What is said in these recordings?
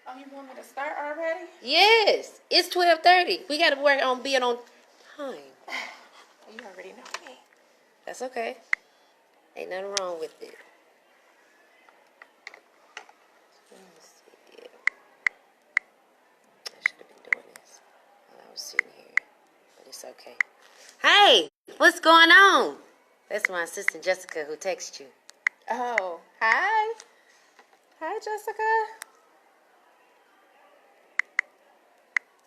Oh, you want me to start already? Yes, it's 12:30. We got to work on being on time. You already know me. That's okay. Ain't nothing wrong with it. Let me see. I should have been doing this while I was sitting here, but it's okay. Hey, what's going on? That's my assistant Jessica who texted you. Oh, hi. Hi, Jessica.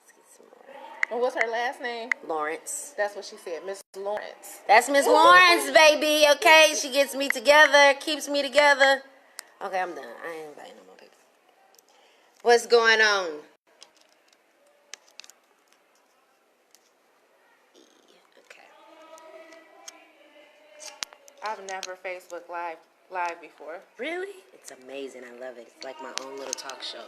Let's get some more. And what's her last name? Lawrence. That's what she said, Miss Lawrence. That's Miss Lawrence, baby. Okay, she gets me together, keeps me together. Okay, I'm done. I ain't inviting no more people. What's going on? Okay. I've never Facebook live before. Really? It's amazing. I love it. It's like my own little talk show.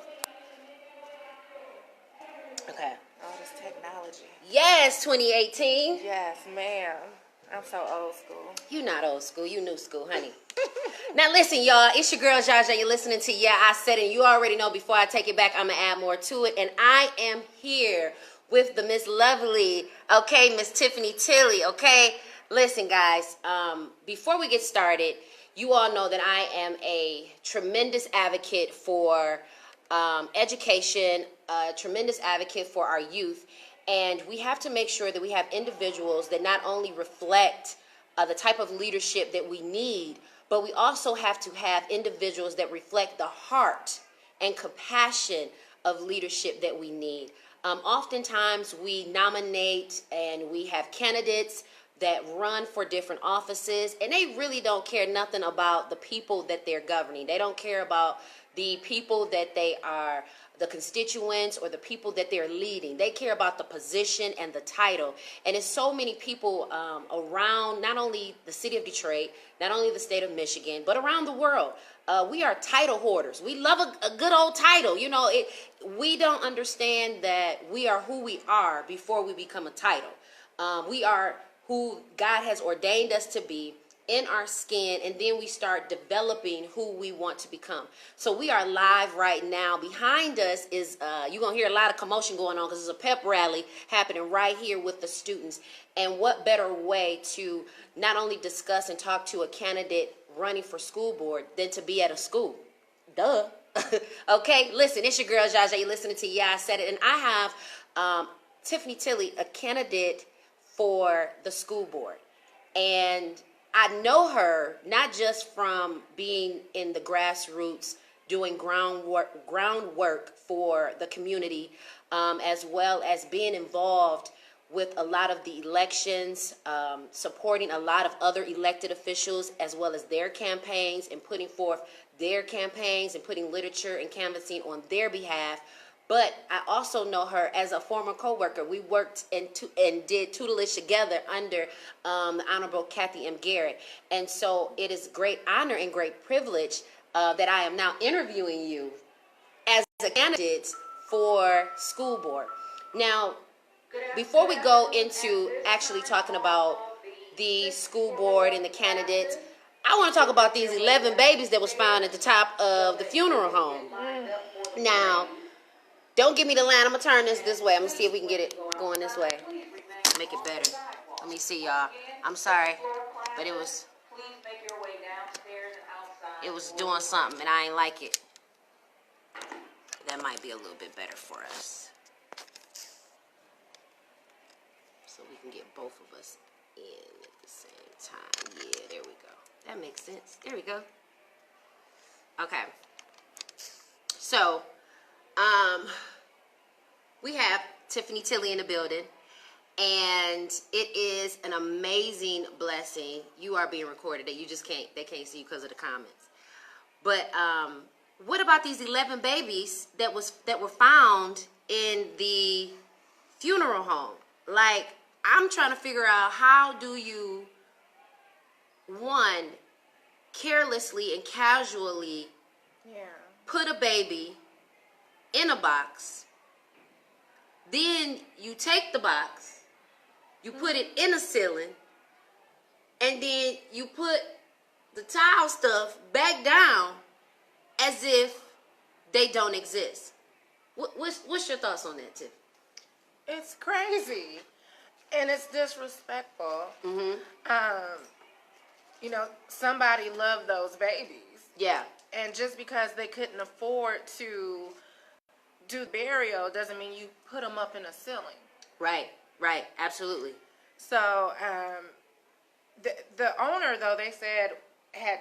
Okay. All this technology. Yes, 2018. Yes, ma'am. I'm so old school. You not old school. You new school, honey. Now listen, y'all. It's your girl, Jaja. You're listening to Yeah, I Said It. And you already know before I take it back, I'm going to add more to it. And I am here with the Miss Lovely, okay, Miss Tiffany Tilley, okay? Listen, guys, before we get started, you all know that I am a tremendous advocate for education, a tremendous advocate for our youth. And we have to make sure that we have individuals that not only reflect the type of leadership that we need, but we also have to have individuals that reflect the heart and compassion of leadership that we need. Oftentimes we nominate and we have candidates that run for different offices, and they really don't care nothing about the people that they're governing. They don't care about the people that they are, the constituents or the people that they're leading. They care about the position and the title. And it's so many people around not only the city of Detroit, not only the state of Michigan, but around the world. We are title hoarders. We love a good old title. You know, we don't understand that we are who we are before we become a title. We are who God has ordained us to be in our skin, and then we start developing who we want to become. So we are live right now. Behind us is, you're going to hear a lot of commotion going on because there's a pep rally happening right here with the students. And what better way to not only discuss and talk to a candidate running for school board than to be at a school? Duh. Okay, listen, it's your girl, Jaja. You're listening to Yeah, I Said It. And I have Tiffany Tilley, a candidate for the school board. And I know her not just from being in the grassroots, doing groundwork for the community, as well as being involved with a lot of the elections, supporting a lot of other elected officials, as well as their campaigns and putting forth their campaigns and putting literature and canvassing on their behalf. But I also know her as a former co-worker. We worked and did tutelage together under the Honorable Kathy M. Garrett. And so it is great honor and great privilege that I am now interviewing you as a candidate for school board. Now, before we go into actually talking about the school board and the candidates, I want to talk about these 11 babies that was found at the top of the funeral home. Now, don't give me the line. I'm going to turn this way. I'm going to see if we can get it going this way. Make it better. Let me see, y'all. I'm sorry, but it was doing something, and I ain't like it. That might be a little bit better for us. So we can get both of us in at the same time. Yeah, there we go. That makes sense. There we go. Okay. So, we have Tiffany Tilley in the building, and it is an amazing blessing. You are being recorded. They can't see you because of the comments. But what about these 11 babies that were found in the funeral home? Like, I'm trying to figure out, how do you, one, carelessly and casually put a baby in a box, then you take the box, you put it in a ceiling, and then you put the tile stuff back down as if they don't exist. What's your thoughts on that, Tiff? It's crazy, and it's disrespectful. You know, somebody loved those babies. Yeah. And just because they couldn't afford to do the burial doesn't mean you put them up in a ceiling. Right, absolutely. So, the owner, though, they said had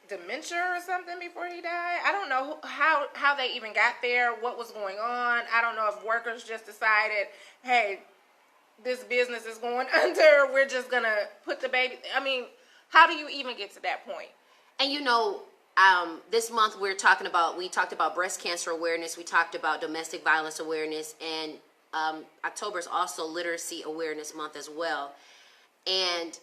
dementia or something before he died. I don't know how they even got there, what was going on. I don't know if workers just decided, hey, this business is going under, we're just going to put the baby. I mean, how do you even get to that point? And you know, this month we talked about breast cancer awareness, we talked about domestic violence awareness, and October is also literacy awareness month as well. And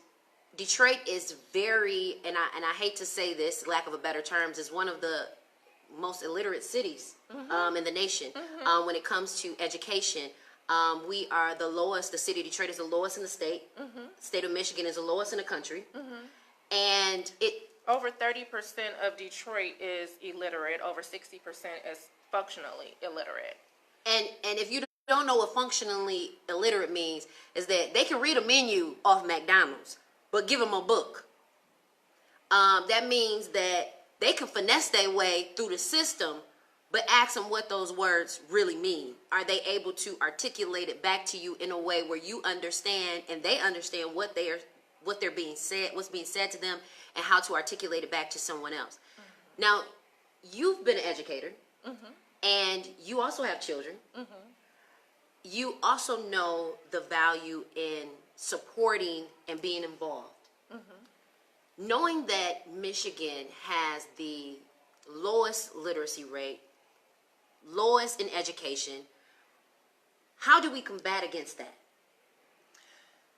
Detroit is very, and I hate to say this, lack of a better terms, is one of the most illiterate cities in the nation when it comes to education. We are the lowest. The city of Detroit is the lowest in the state. The state of Michigan is the lowest in the country. And over 30% of Detroit is illiterate. Over 60% is functionally illiterate. And if you don't know what functionally illiterate means, is that they can read a menu off McDonald's, but give them a book. That means that they can finesse their way through the system, but ask them what those words really mean. Are they able to articulate it back to you in a way where you understand and they understand what they're being said, what's being said to them, and how to articulate it back to someone else? Now, you've been an educator, and you also have children. You also know the value in supporting and being involved. Knowing that Michigan has the lowest literacy rate, lowest in education, how do we combat against that?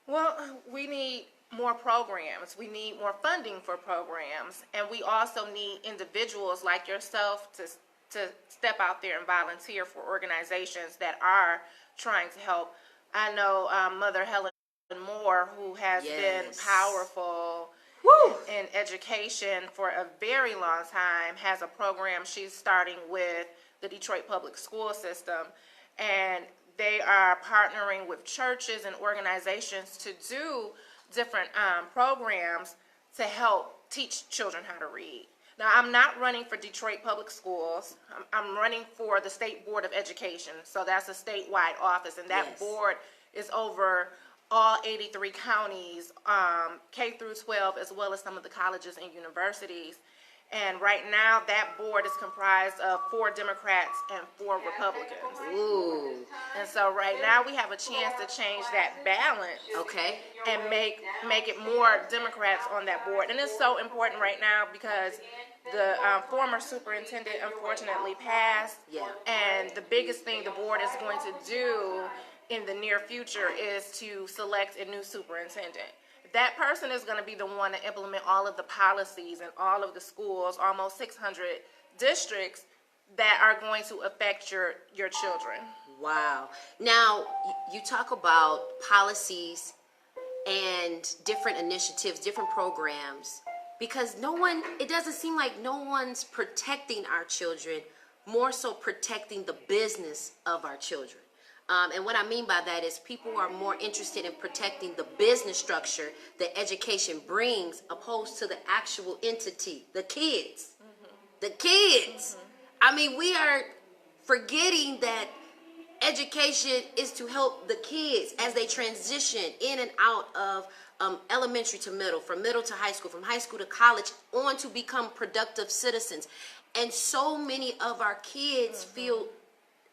Well, we need more programs. We need more funding for programs. And we also need individuals like yourself to step out there and volunteer for organizations that are trying to help. I know Mother Helen Moore, who has been powerful in education for a very long time, has a program she's starting with the Detroit Public School System. And they are partnering with churches and organizations to do different programs to help teach children how to read. Now, I'm not running for Detroit Public Schools. I'm running for the State Board of Education. So that's a statewide office, and that board is over all 83 counties, K through 12, as well as some of the colleges and universities. And right now, that board is comprised of 4 Democrats and 4 Republicans. Ooh. And so right now, we have a chance to change that balance. Okay. And make it more Democrats on that board. And it's so important right now because the former superintendent unfortunately passed. Yeah. And the biggest thing the board is going to do in the near future is to select a new superintendent. That person is going to be the one to implement all of the policies in all of the schools, almost 600 districts that are going to affect your children. Wow. Now, you talk about policies and different initiatives, different programs, because it doesn't seem like no one's protecting our children, more so protecting the business of our children. And what I mean by that is people are more interested in protecting the business structure that education brings opposed to the actual entity, the kids. The kids. I mean, we are forgetting that education is to help the kids as they transition in and out of elementary to middle, from middle to high school, from high school to college, on to become productive citizens. And so many of our kids feel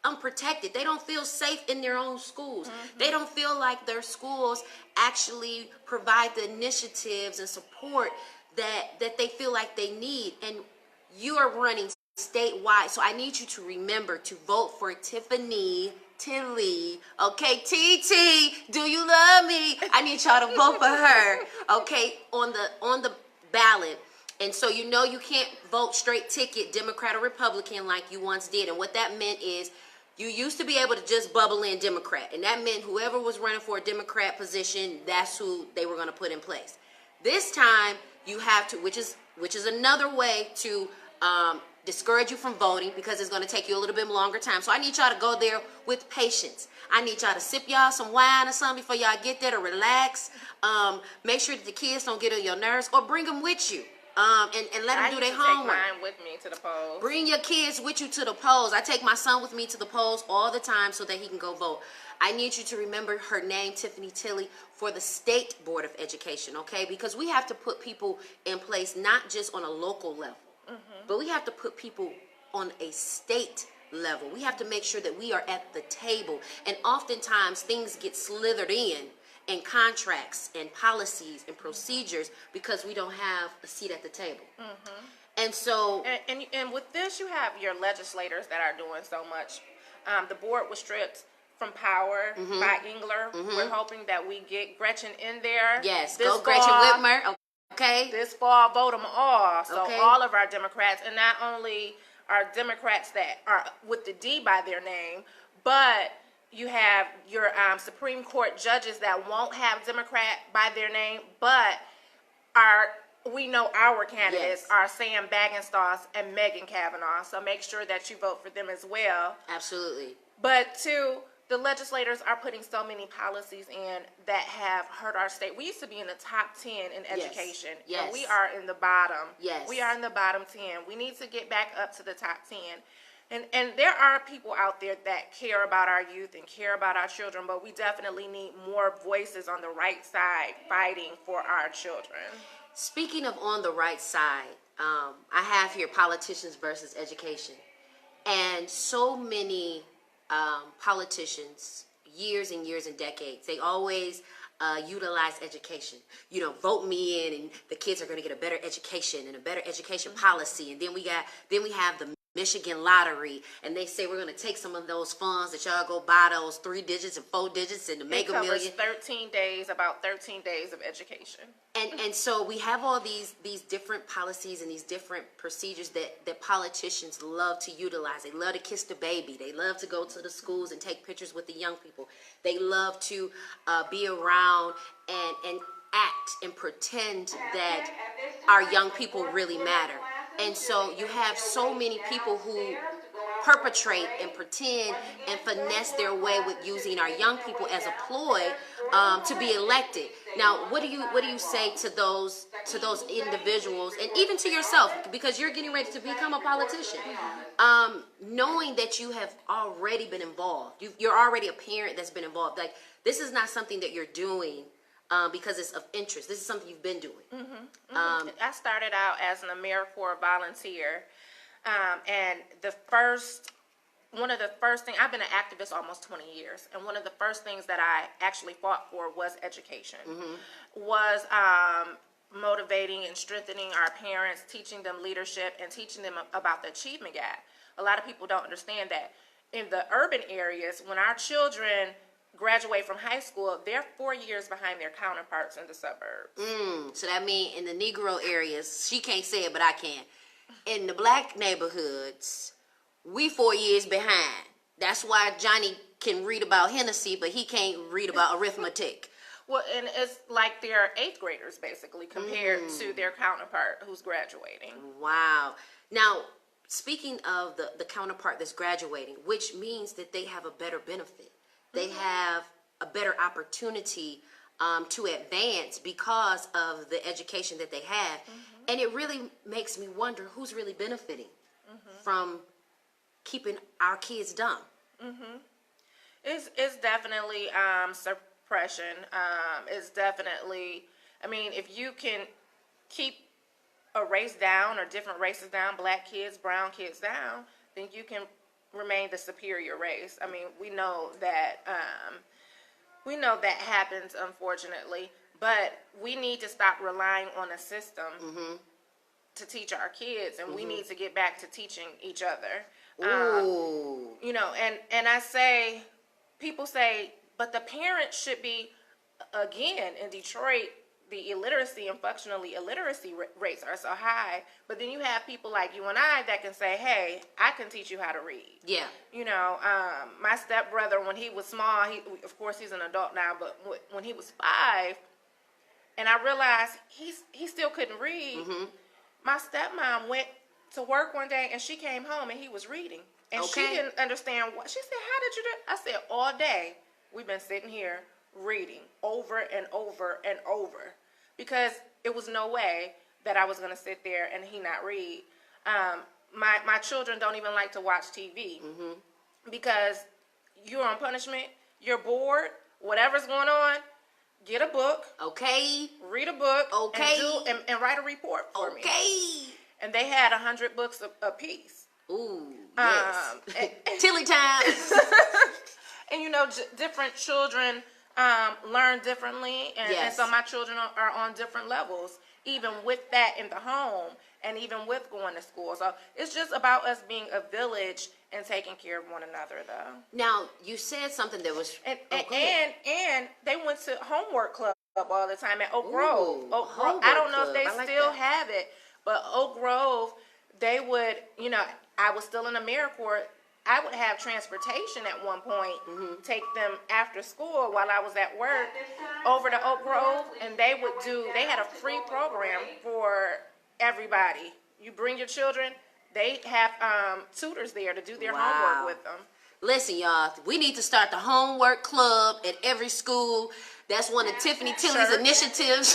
unprotected. They don't feel safe in their own schools. They don't feel like their schools actually provide the initiatives and support that they feel like they need. And you are running statewide, so I need you to remember to vote for Tiffany Tilly. Okay, TT, do you love me? I need y'all to vote for her. Okay, on the ballot. And so you can't vote straight ticket Democrat or Republican like you once did. And what that meant is you used to be able to just bubble in Democrat, and that meant whoever was running for a Democrat position, that's who they were going to put in place. This time you have to, which is another way to discourage you from voting because it's going to take you a little bit longer time. So I need y'all to go there with patience. I need y'all to sip y'all some wine or something before y'all get there to relax. Make sure that the kids don't get on your nerves, or bring them with you. And let them do their homework. I used to take mine with me to the polls. Bring your kids with you to the polls. I take my son with me to the polls all the time so that he can go vote. I need you to remember her name, Tiffany Tilley, for the State Board of Education, okay? Because we have to put people in place not just on a local level, but we have to put people on a state level. We have to make sure that we are at the table. And oftentimes things get slithered in contracts and policies and procedures because we don't have a seat at the table. And so... And with this, you have your legislators that are doing so much. The board was stripped from power by Engler. We're hoping that we get Gretchen in there. Yes, this go Gretchen Whitmer. Okay. This fall, vote them all. So Okay. all of our Democrats, and not only are Democrats that are with the D by their name, but you have your Supreme Court judges that won't have Democrat by their name, but we know our candidates are Sam Bagginstoss and Megan Kavanaugh. So make sure that you vote for them as well. Absolutely. But two, the legislators are putting so many policies in that have hurt our state. We used to be in the top 10 in education. Yes. And we are in the bottom. Yes. We are in the bottom 10. We need to get back up to the top 10. And there are people out there that care about our youth and care about our children, but we definitely need more voices on the right side fighting for our children. Speaking of on the right side, I have here politicians versus education. And so many politicians, years and years and decades, they always utilize education. You know, vote me in and the kids are going to get a better education and a better education policy. And then we have the Michigan lottery, and they say we're going to take some of those funds that y'all go buy those 3 digits and 4 digits and to make It a covers million. about 13 days of education. And so we have all these different policies and these different procedures that politicians love to utilize. They love to kiss the baby. They love to go to the schools and take pictures with the young people. They love to be around and act and pretend that our young people really matter. And so you have so many people who perpetrate and pretend and finesse their way with using our young people as a ploy to be elected. Now, what do you say to those individuals, and even to yourself, because you're getting ready to become a politician, knowing that you have already been involved, you're already a parent that's been involved. Like, this is not something that you're doing because it's of interest. This is something you've been doing. I started out as an AmeriCorps volunteer, and one of the first things, I've been an activist almost 20 years, and one of the first things that I actually fought for was education, was motivating and strengthening our parents, teaching them leadership, and teaching them about the achievement gap. A lot of people don't understand that in the urban areas, when our children graduate from high school, they're 4 years behind their counterparts in the suburbs. So that means in the Negro areas, she can't say it, but I can. In the black neighborhoods, we 4 years behind. That's why Johnny can read about Hennessy, but he can't read about arithmetic. Well, and it's like they're 8th graders, basically, compared to their counterpart who's graduating. Wow. Now, speaking of the counterpart that's graduating, which means that they have a better benefit. They have a better opportunity to advance because of the education that they have. And it really makes me wonder who's really benefiting from keeping our kids dumb. It's definitely suppression. It's definitely, I mean, if you can keep a race down or different races down, black kids, brown kids down, then you can remain the superior race. I mean, we know that happens, unfortunately, but we need to stop relying on a system to teach our kids, and we need to get back to teaching each other. You know, and I say, people say, but the parents should be, again, in Detroit, the illiteracy and functionally illiteracy rates are so high, but then you have people like you and I that can say, hey, I can teach you how to read. Yeah. You know, my stepbrother, when he was small, of course he's an adult now, but when he was 5, and I realized he still couldn't read, my stepmom went to work one day, and she came home and he was reading, and she Okay. didn't understand what. She said, "How did you do?" I said, "All day we've been sitting here reading over and over and over, because it was no way that I was going to sit there and he not read." My children don't even like to watch TV because you're on punishment. You're bored. Whatever's going on, get a book. Okay. Read a book. Okay. And write a report for me. Okay. And they had 100 books a piece. Ooh. Yes. And, Tilly time. and you know, different children learn differently, and Yes. so my children are on different levels, even with that in the home, and even with going to school. So it's just about us being a village and taking care of one another, though. Now, you said something that was... And Oh, go ahead. and they went to homework club all the time at Oak Ooh, Grove. Oak Grove. homework I don't know if club. they I like still that. have it, but Oak Grove, they would, you know, I was still in AmeriCorps. I would have transportation at one point, take them after school while I was at work over to Oak Grove, and they had a free program for everybody. You bring your children, they have tutors there to do their Wow. homework with them. Listen, y'all, we need to start the homework club at every school. That's one of Tiffany Tilly's Sure. initiatives.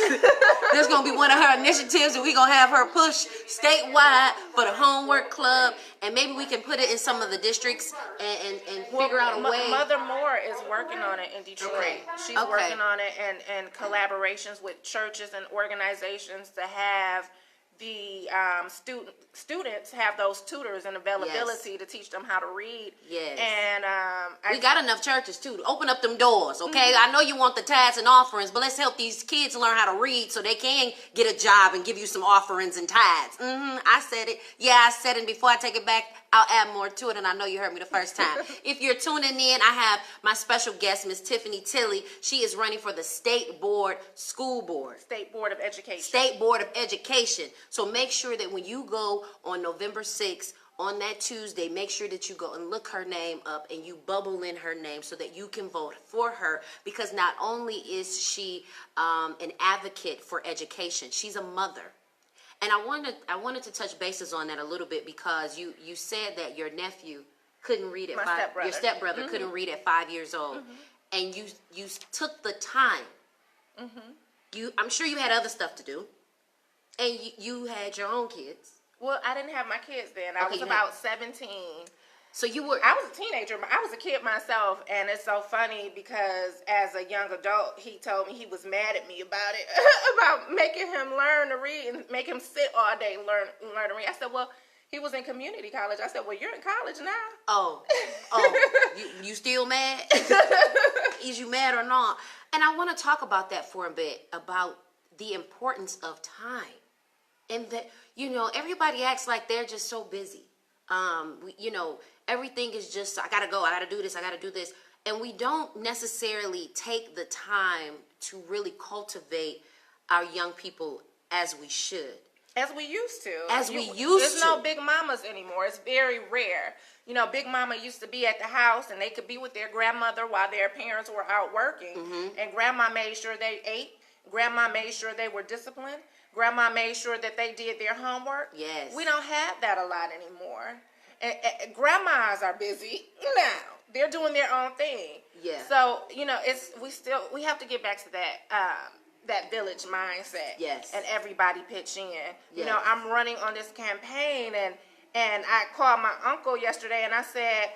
That's going to be one of her initiatives, and we're going to have her push statewide for the homework club, and maybe we can put it in some of the districts and figure out a way. Mother Moore is working on it in Detroit. Okay. She's Okay. working on it and collaborations with churches and organizations to have the students have those tutors and availability to teach them how to read. Yes. And We got enough churches, too, to open up them doors, okay? I know you want the tithes and offerings, but let's help these kids learn how to read so they can get a job and give you some offerings and tithes. I said it. Yeah, I said it. Before I take it back, I'll add more to it, and I know you heard me the first time. If you're tuning in, I have my special guest, Miss Tiffany Tilly. She is running for the State Board School Board. State Board of Education. State Board of Education. So make sure that when you go on November 6th, on that Tuesday, make sure that you go and look her name up and you bubble in her name so that you can vote for her, because not only is she an advocate for education, she's a mother. And I wanted to touch bases on that a little bit, because you said that your nephew couldn't read at My 5. stepbrother. Your stepbrother couldn't read at 5 years old, and you took the time. I'm sure you had other stuff to do, and you had your own kids. Well, I didn't have my kids then. I Okay, was you about 17. So you were. I was a teenager, but I was a kid myself, and it's so funny because as a young adult, he told me he was mad at me about it, about making him learn to read and make him sit all day learn to read. I said, well, he was in community college. I said, well, you're in college now. Oh, you still mad? Is you mad or not? And I want to talk about that for a bit, about the importance of time. And that, everybody acts like they're just so busy. Everything is just, I gotta go, I gotta do this, I gotta do this. And we don't necessarily take the time to really cultivate our young people as we should. As we used to. There's no big mamas anymore. It's very rare. Big mama used to be at the house, and they could be with their grandmother while their parents were out working. And grandma made sure they ate. Grandma made sure they were disciplined. Grandma made sure that they did their homework. Yes. We don't have that a lot anymore. And grandmas are busy now. They're doing their own thing. Yeah. So, we have to get back to that village mindset. Yes. And everybody pitch in. Yes. I'm running on this campaign, and I called my uncle yesterday, and I said,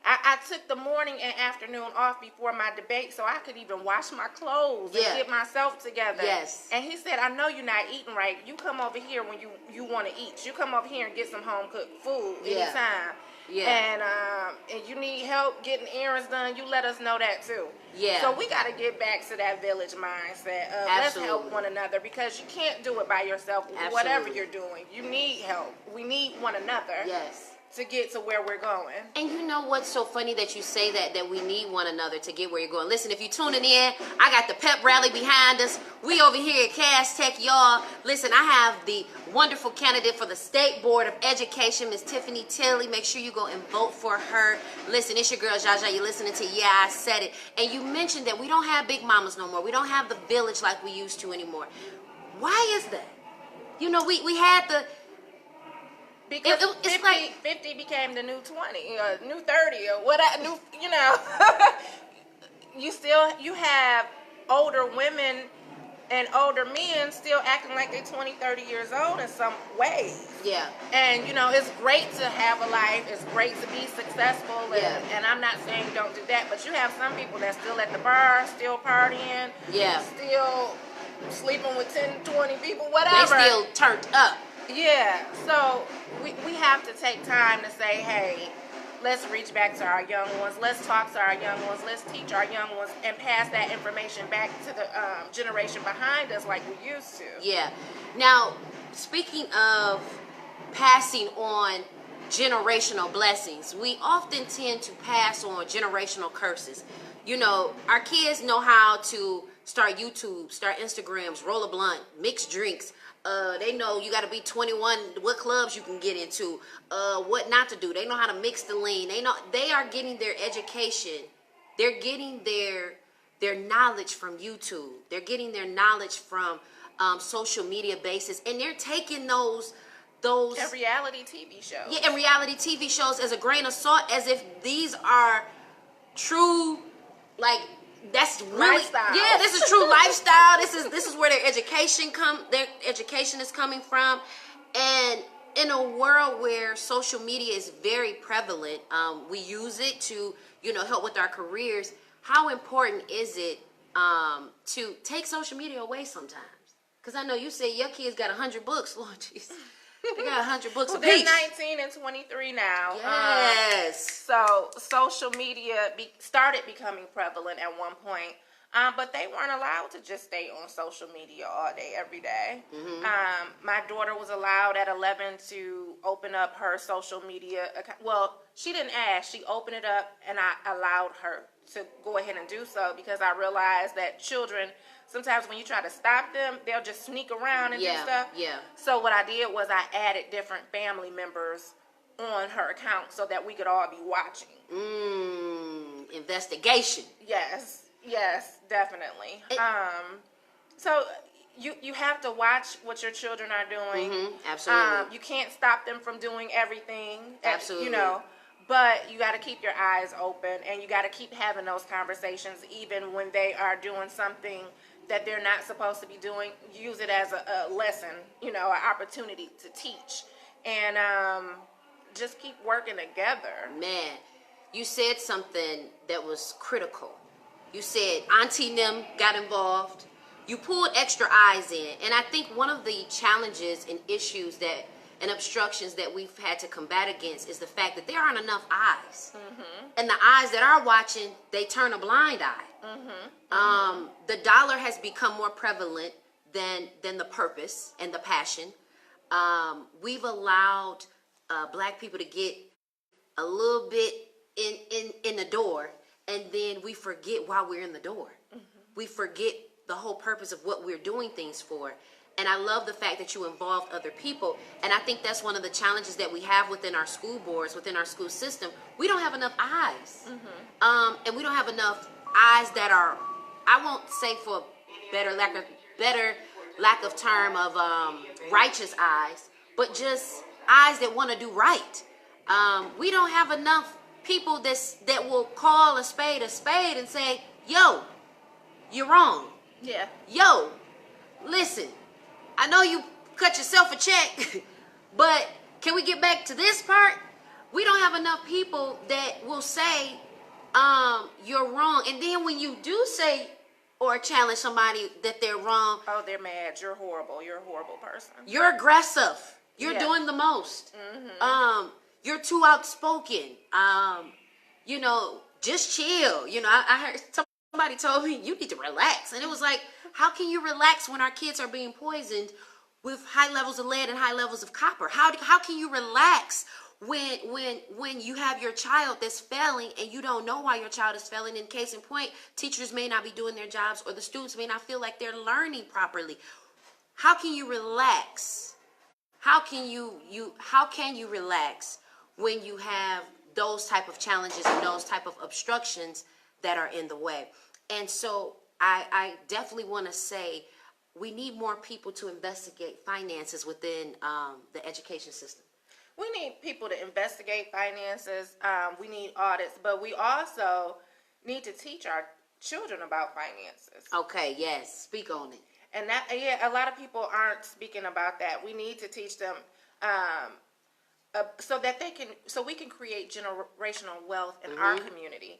I took the morning and afternoon off before my debate so I could even wash my clothes and get myself together. Yes. And he said, I know you're not eating right. You come over here when you want to eat. You come over here and get some home-cooked food anytime. Yeah. And you need help getting errands done, you let us know that too. Yeah. So we got to get back to that village mindset of let's help one another, because you can't do it by yourself. Whatever you're doing, you need help. We need one another. Yes. To get to where we're going. And you know what's so funny that you say that we need one another to get where you're going. Listen, if you're tuning in, I got the pep rally behind us. We over here at Cass Tech, y'all. Listen, I have the wonderful candidate for the State Board of Education, Miss Tiffany Tilly. Make sure you go and vote for her. Listen, it's your girl, Jaja. You're listening to Yeah, I Said It. And you mentioned that we don't have big mamas no more. We don't have the village like we used to anymore. Why is that? We had Because it's 50, like 50 became the new 20 or new 30 or whatever. New, you know, you have older women and older men still acting like they're 20, 30 years old in some ways. yeah, And, you know, it's great to have a life. It's great to be successful. And I'm not saying don't do that. But you have some people that's still at the bar, still partying. yeah. Still sleeping with 10, 20 people, whatever. They still turned up. Yeah. So we have to take time to say, hey, let's reach back to our young ones. Let's talk to our young ones. Let's teach our young ones and pass that information back to the generation behind us like we used to. Yeah. Now, speaking of passing on generational blessings, we often tend to pass on generational curses. You know, our kids know how to start YouTube, start Instagrams, roll a blunt, mix drinks. They know you got to be 21, what clubs you can get into, what not to do. They know how to mix the lean. They are getting their education. They're getting their knowledge from YouTube. They're getting their knowledge from social media basis, and they're taking those And reality TV shows. yeah, and reality TV shows as a grain of salt, as if these are true, like that's really Lifestyle. yeah, this is true lifestyle. This is where their education is coming from, and in a world where social media is very prevalent, we use it to help with our careers. How important is it to take social media away sometimes? Because I know you said your kids got 100 books, Lord Jesus. They got 100 books Well, apiece. they're 19 and 23 now. Yes. So social media started becoming prevalent at one point, but they weren't allowed to just stay on social media all day, every day. Mm-hmm. My daughter was allowed at 11 to open up her social media account. Well, she didn't ask. She opened it up, and I allowed her to go ahead and do so because I realized that children, sometimes when you try to stop them, they'll just sneak around and do stuff. Yeah. So what I did was I added different family members on her account so that we could all be watching. Investigation. Yes, definitely. So you have to watch what your children are doing. Absolutely. You can't stop them from doing everything. Absolutely. But you got to keep your eyes open, and you got to keep having those conversations even when they are doing something that they're not supposed to be doing. Use it as a lesson, an opportunity to teach, and just keep working together. Man, you said something that was critical. You said Auntie and them got involved. You pulled extra eyes in, and I think one of the challenges and issues and obstructions that we've had to combat against is the fact that there aren't enough eyes. And the eyes that are watching, they turn a blind eye. The dollar has become more prevalent than the purpose and the passion. We've allowed black people to get a little bit in the door, and then we forget why we're in the door. We forget the whole purpose of what we're doing things for. And I love the fact that you involved other people. And I think that's one of the challenges that we have within our school boards, within our school system. We don't have enough eyes. And we don't have enough eyes that are, I won't say for better lack of term of righteous eyes, but just eyes that want to do right. We don't have enough people that will call a spade and say, yo, you're wrong. Yeah. Yo, listen, I know you cut yourself a check, but can we get back to this part? We don't have enough people that will say, you're wrong. And then when you do say or challenge somebody that they're wrong, oh, they're mad. You're horrible. You're a horrible person. You're aggressive. You're doing the most. You're too outspoken. Just chill. I heard somebody told me you need to relax, and it was like, how can you relax when our kids are being poisoned with high levels of lead and high levels of copper? How can you relax when you have your child that's failing and you don't know why your child is failing? In case in point, teachers may not be doing their jobs, or the students may not feel like they're learning properly. How can you relax? How can you relax when you have those type of challenges and those type of obstructions that are in the way? And so I definitely want to say we need more people to investigate finances within the education system. We need people to investigate finances. We need audits, but we also need to teach our children about finances. Okay, yes, speak on it. And that, yeah, a lot of people aren't speaking about that. We need to teach them so that so we can create generational wealth in our community.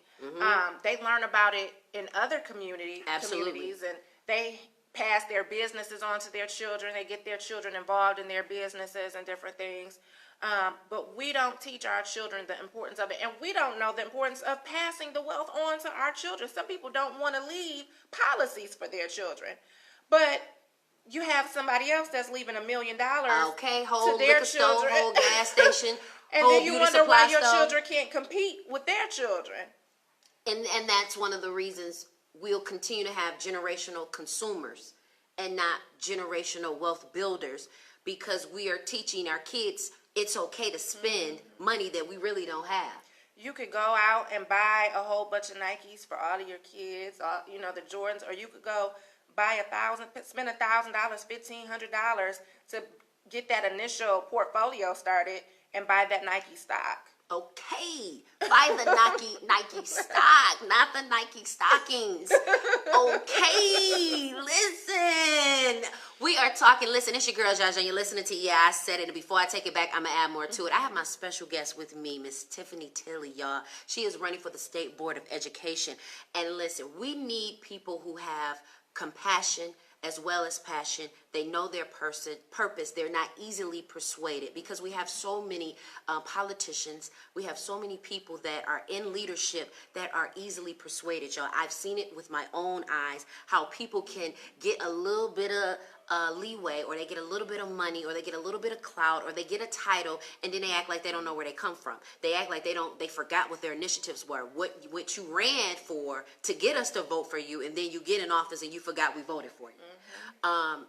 They learn about it in other communities, and they pass their businesses on to their children. They get their children involved in their businesses and different things. But we don't teach our children the importance of it, and we don't know the importance of passing the wealth on to our children. Some people don't want to leave policies for their children, but you have somebody else that's leaving $1 million whole to their liquor store, children, whole gas station, and whole then you beauty wonder supply why your store. children can't compete with their children. And that's one of the reasons we'll continue to have generational consumers and not generational wealth builders, because we are teaching our kids it's okay to spend money that we really don't have. You could go out and buy a whole bunch of Nikes for all of your kids, the Jordans, or you could go buy spend $1,000, $1,500 to get that initial portfolio started and buy that Nike stock. Okay, buy the Nike stock, not the Nike stockings. Okay, listen. We are talking. Listen, it's your girl Jaja. You're listening to I Said It. And before I take it back, I'm gonna add more to it. I have my special guest with me, Miss Tiffany Tilley, y'all. She is running for the State Board of Education. And listen, we need people who have compassion as well as passion. They know their purpose. They're not easily persuaded, because we have so many politicians. We have so many people that are in leadership that are easily persuaded, y'all. I've seen it with my own eyes, how people can get a little bit of leeway, or they get a little bit of money, or they get a little bit of clout, or they get a title, and then they act like they don't know where they come from. They act like they forgot what their initiatives were, what you ran for to get us to vote for you, and then you get in office and you forgot we voted for you.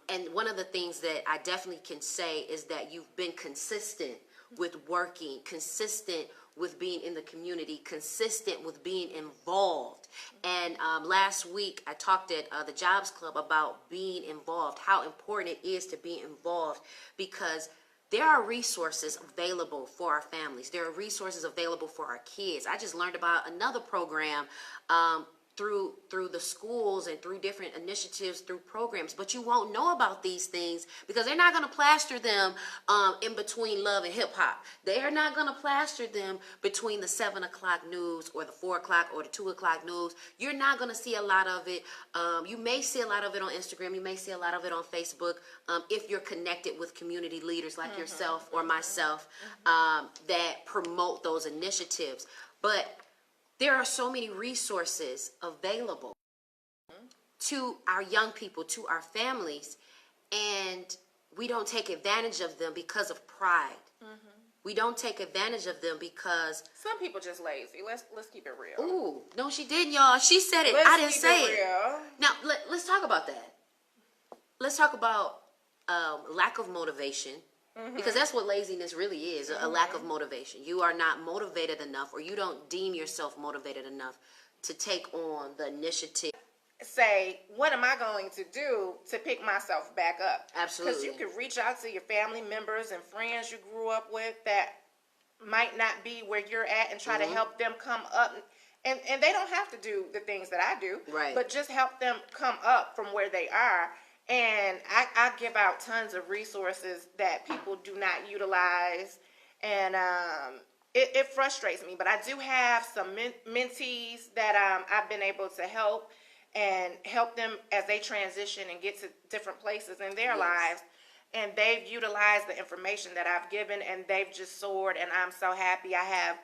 And one of the things that I definitely can say is that you've been consistent with working, consistent with being in the community, consistent with being involved. And last week I talked at the Jobs Club about being involved, how important it is to be involved, because there are resources available for our families. There are resources available for our kids. I just learned about another program through the schools and through different initiatives, through programs, but you won't know about these things because they're not going to plaster them in between Love and Hip Hop. They're not going to plaster them between the 7 o'clock news or the 4 o'clock or the 2 o'clock news. You're not going to see a lot of it. You may see a lot of it on Instagram. You may see a lot of it on Facebook if you're connected with community leaders like yourself or myself that promote those initiatives. But there are so many resources available to our young people, to our families, and we don't take advantage of them because of pride. We don't take advantage of them because some people just lazy. Let's keep it real. Ooh, no, she didn't, y'all. She said it. I didn't say it. Real. Now let's talk about that. Let's talk about lack of motivation. Because that's what laziness really is, a lack of motivation. You are not motivated enough, or you don't deem yourself motivated enough to take on the initiative. Say, what am I going to do to pick myself back up? Absolutely. Because you could reach out to your family members and friends you grew up with that might not be where you're at and try to help them come up. And they don't have to do the things that I do, right? But just help them come up from where they are. And I give out tons of resources that people do not utilize, and it frustrates me. But I do have some mentees that I've been able to help them as they transition and get to different places in their lives. And they've utilized the information that I've given, and they've just soared, and I'm so happy. I have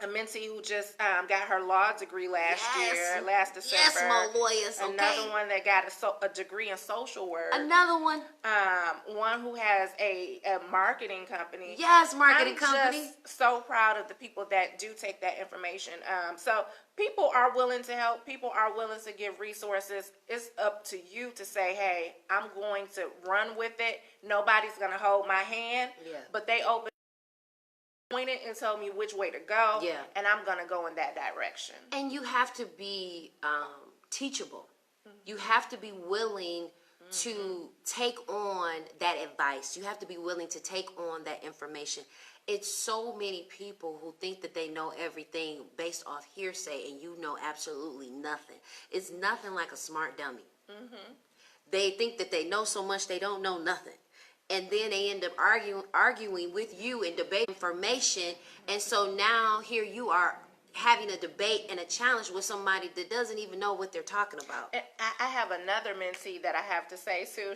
a mentee who just got her law degree last December. Yes, my lawyers. Okay. Another one that got a degree in social work. Another one. One who has a marketing company. Yes, marketing company. I'm just so proud of the people that do take that information. So people are willing to help. People are willing to give resources. It's up to you to say, hey, I'm going to run with it. Nobody's going to hold my hand. Yeah. But they pointed and told me which way to go, and I'm going to go in that direction. And you have to be teachable. You have to be willing to take on that advice. You have to be willing to take on that information. it's so many people who think that they know everything based off hearsay, and you know absolutely nothing. It's nothing like a smart dummy. They think that they know so much they don't know nothing, and then they end up arguing with you and debating information. And so now here you are having a debate and a challenge with somebody that doesn't even know what they're talking about. And I have another mentee that I have to say, Sue.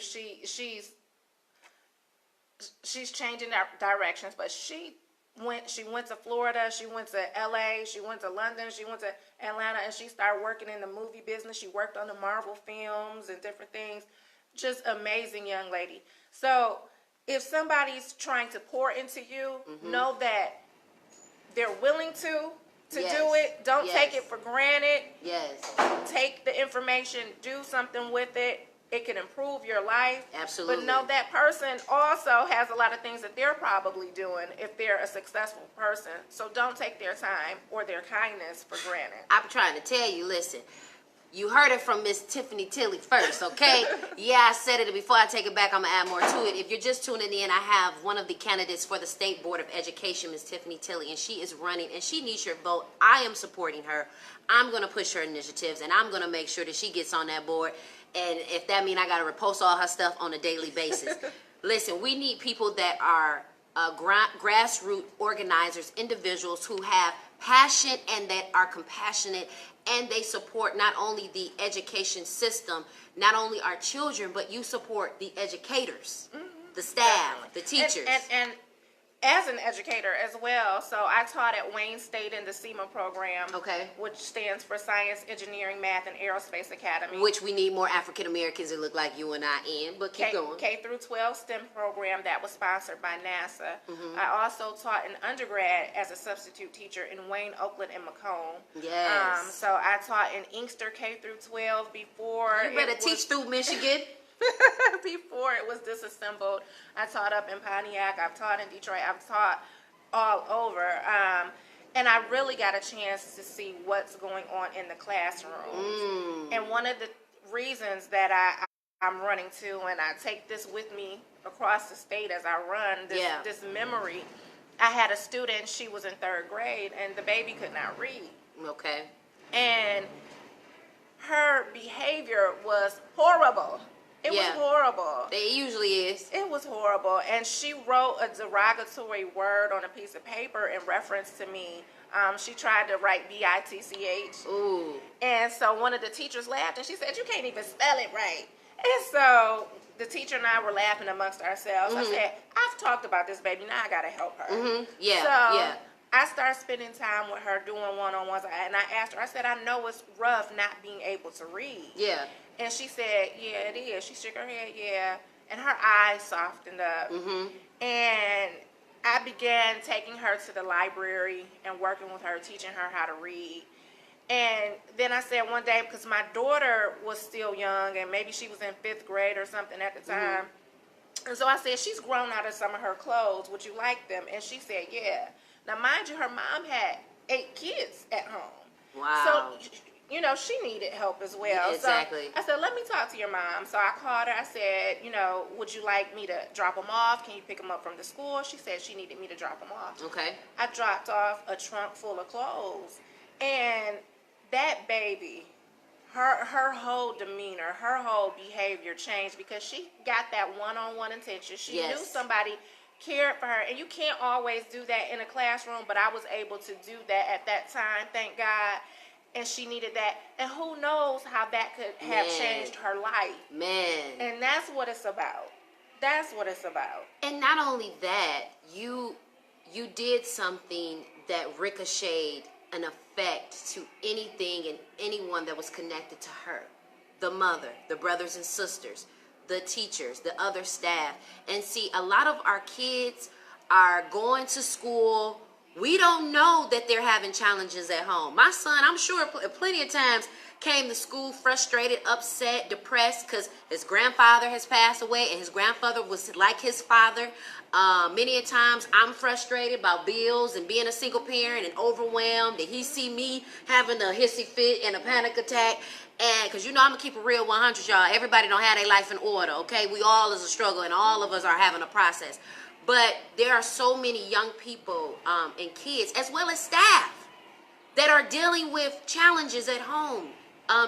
She's changing directions, but she went to Florida, she went to LA, she went to London, she went to Atlanta, and she started working in the movie business. She worked on the Marvel films and different things. Just amazing young lady. So if somebody's trying to pour into you, know that they're willing to Yes. do it. Don't Yes. take it for granted. Yes, Take the information, do something with it. It can improve your life. absolutely. But know that person also has a lot of things that they're probably doing if they're a successful person. So don't take their time or their kindness for granted. I'm trying to tell you, listen, you heard it from Miss Tiffany Tilley first, okay? Yeah, I said it. Before I take it back, I'm going to add more to it. If you're just tuning in, I have one of the candidates for the State Board of Education, Miss Tiffany Tilley, and she is running, and she needs your vote. I am supporting her. I'm going to push her initiatives, and I'm going to make sure that she gets on that board. And if that means I got to repost all her stuff on a daily basis. Listen, we need people that are grassroots organizers, individuals who have passion and that are compassionate, and they support not only the education system, not only our children, but you support the educators, the staff, the teachers. And as an educator as well, so I taught at Wayne State in the SEMA program, Okay. which stands for Science, Engineering, Math, and Aerospace Academy. Which we need more African Americans that look like you and I in, but keep going. K through 12 STEM program that was sponsored by NASA. Mm-hmm. I also taught an undergrad as a substitute teacher in Wayne, Oakland, and Macomb. Yes. So I taught in Inkster K through 12 before. You better teach through Michigan. Before it was disassembled. I taught up in Pontiac, I've taught in Detroit, I've taught all over. And I really got a chance to see what's going on in the classrooms. And one of the reasons that I'm running to, and I take this with me across the state as I run, this memory. I had a student, she was in 3rd grade, and the baby could not read. Okay. And her behavior was horrible. It was horrible. It usually is. It was horrible. And she wrote a derogatory word on a piece of paper in reference to me. She tried to write B-I-T-C-H. Ooh. And so one of the teachers laughed, and she said, "You can't even spell it right." And so the teacher and I were laughing amongst ourselves. I said, "I've talked about this baby. Now I got to help her." Yeah, So yeah. I started spending time with her doing one-on-ones. And I asked her, I said, "I know it's rough not being able to read." Yeah. And she said, "Yeah, it is." She shook her head, yeah. And her eyes softened up. And I began taking her to the library and working with her, teaching her how to read. And then I said one day, because my daughter was still young, and maybe she was in 5th grade or something at the time. And so I said, "She's grown out of some of her clothes. Would you like them?" And she said, "Yeah." Now, mind you, her mom had 8 kids at home. Wow. So, you know, she needed help as well. Exactly. So I said, "Let me talk to your mom." So I called her. I said, "You know, would you like me to drop them off? Can you pick them up from the school?" She said she needed me to drop them off. Okay. I dropped off a trunk full of clothes. And that baby, her whole demeanor, her whole behavior changed because she got that one-on-one attention. She knew somebody cared for her. And you can't always do that in a classroom, but I was able to do that at that time, thank God. And she needed that. And who knows how that could have changed her life. Man. And that's what it's about. That's what it's about. And not only that, you did something that ricocheted an effect to anything and anyone that was connected to her. The mother, the brothers and sisters, the teachers, the other staff. And see, a lot of our kids are going to school. We don't know that they're having challenges at home. My son, I'm sure plenty of times came to school frustrated, upset, depressed because his grandfather has passed away and his grandfather was like his father. Many a times I'm frustrated about bills and being a single parent and overwhelmed, and he see me having a hissy fit and a panic attack. And because you know I'm gonna keep it real 100, y'all. Everybody don't have their life in order, okay? We all is a struggle and all of us are having a process. But there are so many young people and kids, as well as staff, that are dealing with challenges at home,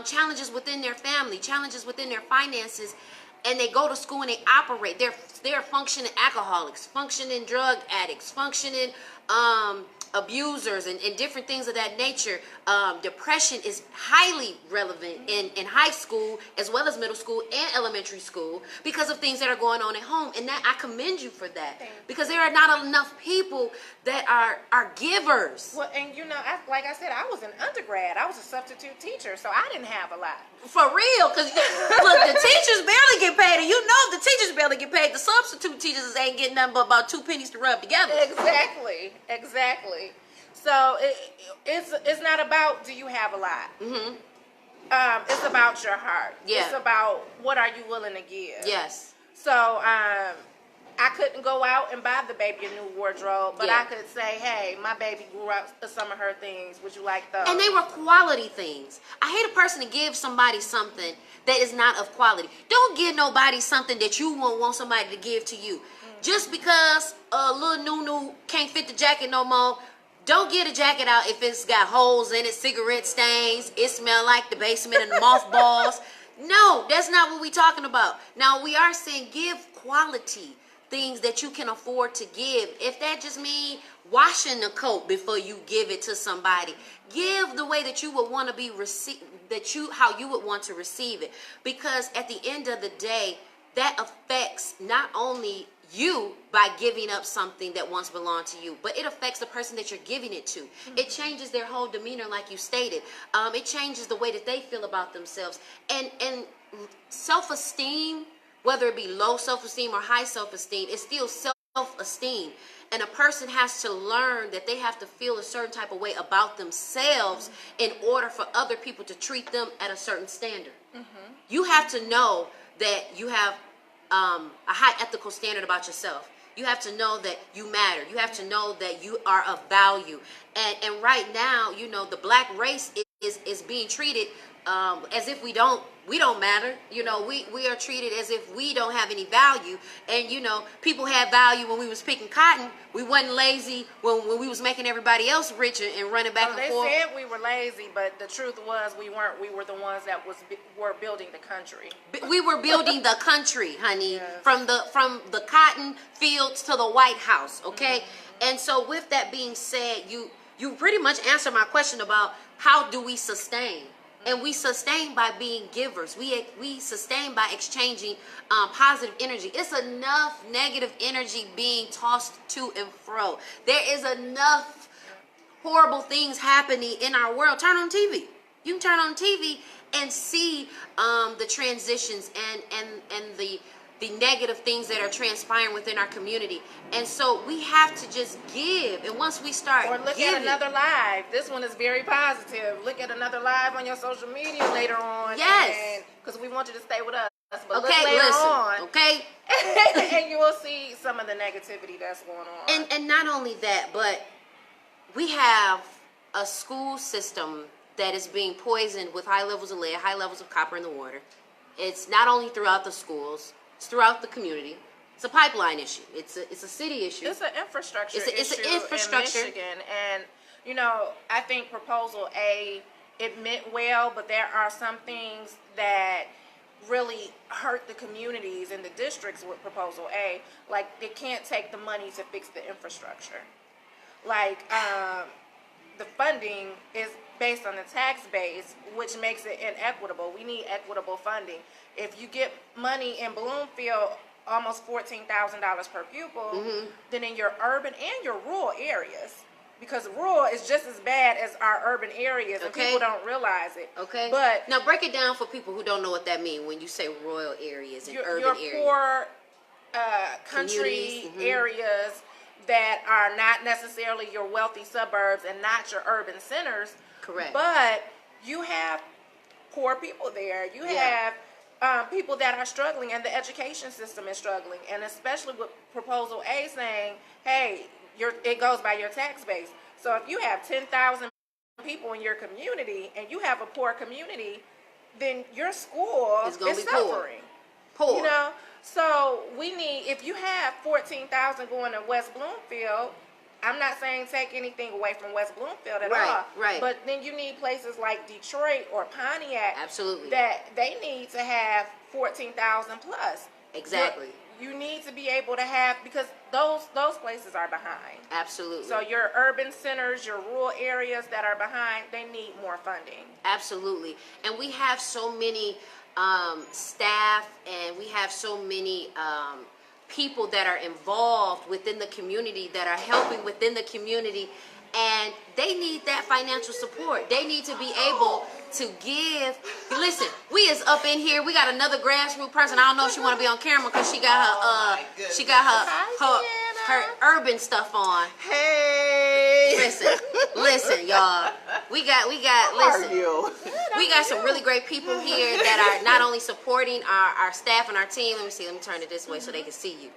challenges within their family, challenges within their finances, and they go to school and they operate. They're functioning alcoholics, functioning drug addicts, functioning abusers, and different things of that nature. Depression is highly relevant in high school as well as middle school and elementary school because of things that are going on at home. And that I commend you for that, because there are not enough people that are givers. Well, and you know, like I said, I was an undergrad. I was a substitute teacher, so I didn't have a lot. For real, because look, the teachers barely get paid, and you know if the teachers barely get paid, the substitute teachers ain't getting nothing but about 2 pennies to rub together. Exactly. So it's not about do you have a lot. Mm-hmm. It's about your heart. Yeah. It's about what are you willing to give. Yes. So I couldn't go out and buy the baby a new wardrobe, but Yeah. I could say, hey, my baby grew out some of her things. Would you like those? And they were quality things. I hate a person to give somebody something that is not of quality. Don't give nobody something that you won't want somebody to give to you. Just because a little Nunu can't fit the jacket no more, don't get a jacket out if it's got holes in it, cigarette stains, it smell like the basement and mothballs. No, that's not what we're talking about. Now, we are saying give quality things that you can afford to give. If that just means washing the coat before you give it to somebody, give the way that you would want to be received, how you would want to receive it. Because at the end of the day, that affects not only you by giving up something that once belonged to you, but it affects the person that you're giving it to. Mm-hmm. It changes their whole demeanor, like you stated. It changes the way that they feel about themselves. And self-esteem, whether it be low self-esteem or high self-esteem, it's still self-esteem. And a person has to learn that they have to feel a certain type of way about themselves in order for other people to treat them at a certain standard. Mm-hmm. You have to know that you have a high ethical standard about yourself. You have to know that you matter. You have to know that you are of value. And right now, you know, the black race is being treated as if we don't matter. You know, we are treated as if we don't have any value. And you know, people had value when we was picking cotton. We wasn't lazy when we was making everybody else rich and running back and forth. They said we were lazy, but the truth was we weren't. We were the ones that were building the country. We were building the country, honey, yes. from the cotton fields to the White House, okay? Mm-hmm. And so with that being said, you pretty much answered my question about how do we sustain. And we sustain by being givers. We sustain by exchanging positive energy. It's enough negative energy being tossed to and fro. There is enough horrible things happening in our world. Turn on TV. You can turn on TV and see the transitions and the negative things that are transpiring within our community. And so we have to just give. And once we start look at another live. This one is very positive. Look at another live on your social media later on. Yes. Because we want you to stay with us. But okay, look later on. Okay. And you will see some of the negativity that's going on. And not only that, but we have a school system that is being poisoned with high levels of lead, high levels of copper in the water. It's not only throughout the schools, it's throughout the community. It's a pipeline issue. It's a city issue. It's an infrastructure issue. It's an infrastructure. In Michigan. And, you know, I think Proposal A, it meant well, but there are some things that really hurt the communities and the districts with Proposal A. Like, they can't take the money to fix the infrastructure. Like, the funding is based on the tax base, which makes it inequitable. We need equitable funding. If you get money in Bloomfield, almost $14,000 per pupil, mm-hmm. then in your urban and your rural areas, because rural is just as bad as our urban areas, and people don't realize it. Okay. But now break it down for people who don't know what that means when you say rural areas and urban areas. Your poor country mm-hmm. areas that are not necessarily your wealthy suburbs and not your urban centers. Correct. But you have poor people there. You have people that are struggling, and the education system is struggling. And especially with Proposal A saying, hey, it goes by your tax base. So if you have 10,000 people in your community and you have a poor community, then your school is suffering. Poor. You know, So we need, if you have 14,000 going to West Bloomfield, I'm not saying take anything away from West Bloomfield at all. Right. But then you need places like Detroit or Pontiac. Absolutely. That they need to have 14,000 plus. Exactly. You need to be able to have, because those places are behind. Absolutely. So your urban centers, your rural areas that are behind, they need more funding. Absolutely. And we have so many staff, and we have so many people that are involved within the community, that are helping within the community, and they need that financial support. They need to be able to give. Listen, we is up in here. We got another grassroots person. I don't know if she want to be on camera because she got her urban stuff on. Hey. Listen, y'all. We got listen. We got some really great people here that are not only supporting our staff and our team. Let me turn it this way so they can see you.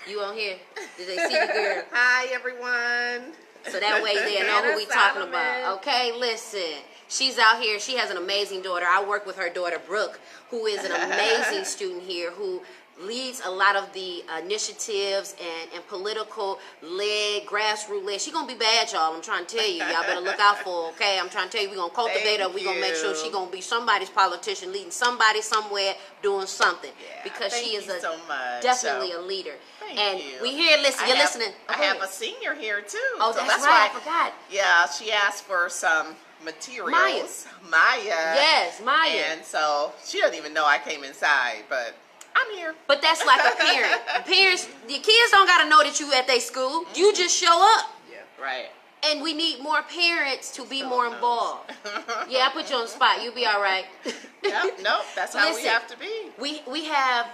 You on here? Did they see you, girl? Hi, everyone. So that way they know who we talking about. Okay, listen. She's out here. She has an amazing daughter. I work with her daughter, Brooke, who is an amazing student here, who leads a lot of the initiatives and political led, grassroots led. She's going to be bad, y'all. I'm trying to tell you. Y'all better look out for her, okay? I'm trying to tell you, we're going to cultivate her. We're going to make sure she's going to be somebody's politician, leading somebody somewhere, doing something. Yeah, because she is definitely a leader. Thank you. We here, listen, you're listening. I have a senior here, too. Oh, so that's right. I forgot. Yeah, she asked for some materials. Maya. Yes, Maya. And so she doesn't even know I came inside, but I'm here. But that's like a parent. Parents, your kids don't got to know that you at their school. You just show up. Yeah, right. And we need more parents to be more involved. Yeah, I put you on the spot. You'll be all right. Yep, nope, that's how we have to be. We have,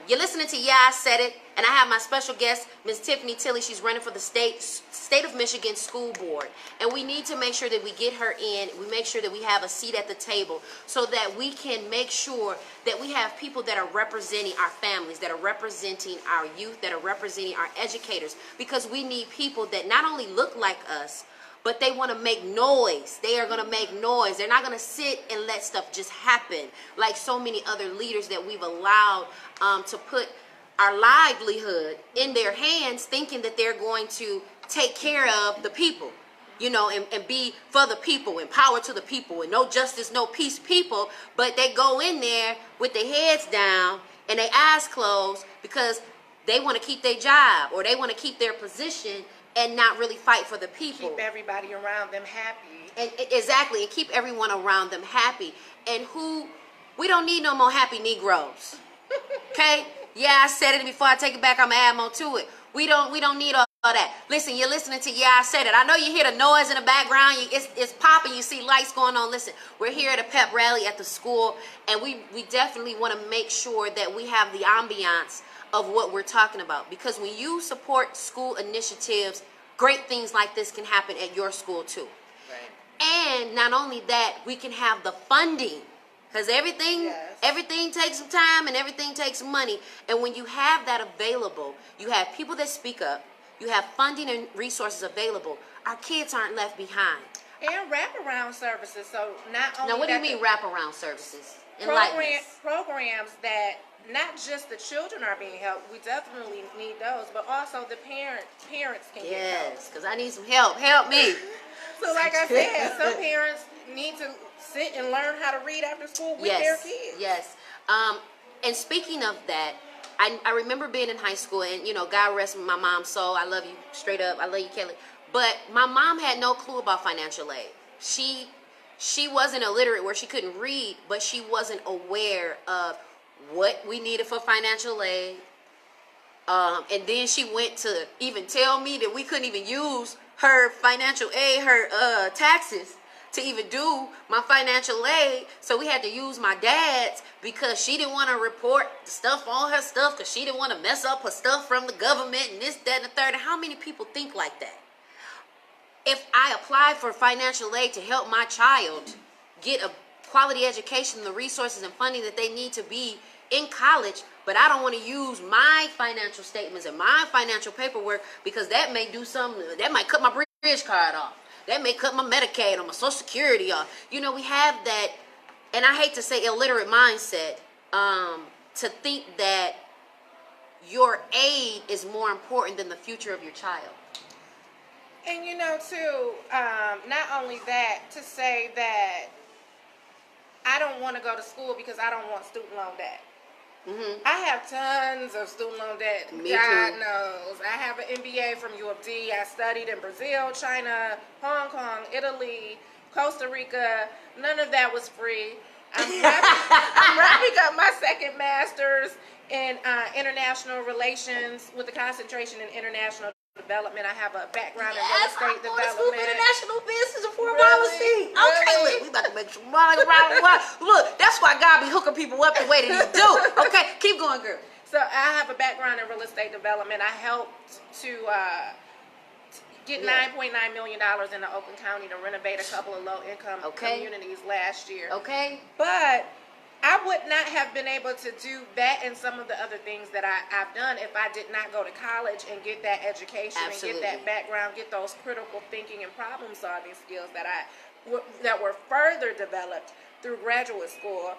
you're listening to Yeah, I Said It, and I have my special guest, Ms. Tiffany Tilley. She's running for the state of Michigan School Board. And we need to make sure that we get her in. We make sure that we have a seat at the table so that we can make sure that we have people that are representing our families, that are representing our youth, that are representing our educators. Because we need people that not only look like us, but they want to make noise. They are going to make noise. They're not going to sit and let stuff just happen like so many other leaders that we've allowed to put our livelihood in their hands, thinking that they're going to take care of the people, you know, and be for the people, and power to the people, and no justice, no peace people. But they go in there with their heads down and their eyes closed because they want to keep their job or they want to keep their position and not really fight for the people. Keep everybody around them happy. And exactly, and keep everyone around them happy. And we don't need no more happy Negroes. Okay? Yeah, I said it before I take it back. I'm gonna add more to it. We don't need all that. Listen, you're listening to Yeah, I Said It. I know you hear the noise in the background. It's popping. You see lights going on. Listen, we're here at a pep rally at the school, and we definitely want to make sure that we have the ambiance of what we're talking about. Because when you support school initiatives, great things like this can happen at your school too. Right. And not only that, we can have the funding. Because everything takes some time and everything takes some money. And when you have that available, you have people that speak up, you have funding and resources available, our kids aren't left behind. And wraparound services. So not only Now, what do you mean wraparound services? Programs that not just the children are being helped. We definitely need those, but also the parents can get help. Yes, because I need some help. Help me. So like I said, some parents need to sit and learn how to read after school with their kids. Yes. And speaking of that, I remember being in high school, and, you know, God rest my mom's soul. I love you, straight up. I love you, Kelly. But my mom had no clue about financial aid. She wasn't illiterate where she couldn't read, but she wasn't aware of what we needed for financial aid. And then she went to even tell me that we couldn't even use her financial aid, her taxes, to even do my financial aid. So we had to use my dad's because she didn't want to report stuff on her stuff because she didn't want to mess up her stuff from the government and this, that, and the third. And how many people think like that? If I apply for financial aid to help my child get a quality education, the resources and funding that they need to be in college, but I don't want to use my financial statements and my financial paperwork because that may do something, that might cut my bridge card off. That may cut my Medicaid or my Social Security off. You know, we have that, and I hate to say illiterate mindset, to think that your aid is more important than the future of your child. And too, not only that, to say that I don't want to go to school because I don't want student loan debt. Mm-hmm. I have tons of student loan debt. Me God too. knows. I have an MBA from U of D. I studied in Brazil, China, Hong Kong, Italy, Costa Rica. None of that was free. I'm wrapping up my second master's in international relations with a concentration in international development. I have a background in real estate I'm going to school for development. international business and foreign Really? policy. Okay, Really? look, we about to make some money. Look, that's why God be hooking people up the way that He do. Okay, keep going, girl. So I have a background in real estate development. I helped to get $9.9 million into Oakland County to renovate a couple of low-income communities last year. Okay. But I would not have been able to do that and some of the other things that I've done if I did not go to college and get that education Absolutely. and get that background, get those critical thinking and problem-solving skills that were further developed through graduate school.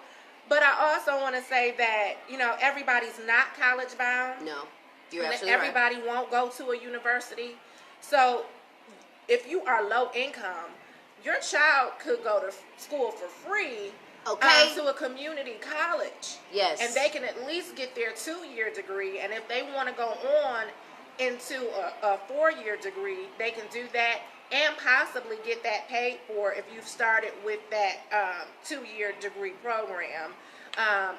But I also want to say that, everybody's not college bound. No, you're absolutely Everybody won't go to a university. So if you are low income, your child could go to school for free. Okay. To a community college. Yes. And they can at least get their 2-year degree. And if they want to go on into a 4-year degree, they can do that and possibly get that paid for if you've started with that 2-year degree program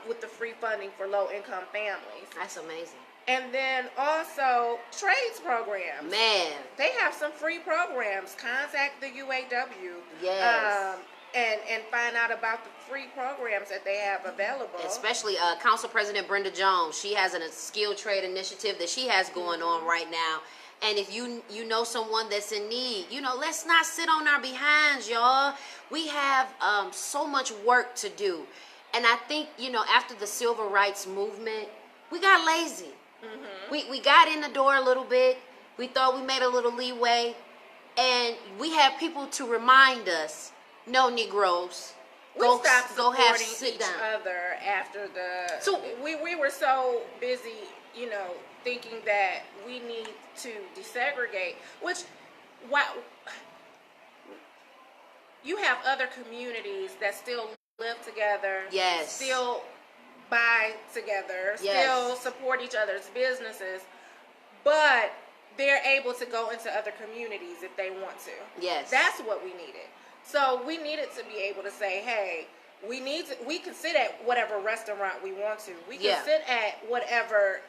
with the free funding for low-income families. That's amazing. And then also trades programs. Man. They have some free programs. Contact the UAW. Yes. And find out about the free programs that they have available. Especially Council President Brenda Jones. She has a skilled trade initiative that she has going on right now. And if you know someone that's in need, let's not sit on our behinds, y'all. We have so much work to do. And I think, after the civil rights movement, we got lazy. Mm-hmm. We got in the door a little bit. We thought we made a little leeway. And we have people to remind us, no Negroes. We stopped supporting sit each down. other after the. So we were so busy, thinking that we need to desegregate. Which, you have other communities that still live together. Yes. Still buy together. Yes. Still support each other's businesses, but they're able to go into other communities if they want to. Yes. That's what we needed. So we needed to be able to say, hey, we can sit at whatever restaurant we want to. We can sit at whatever,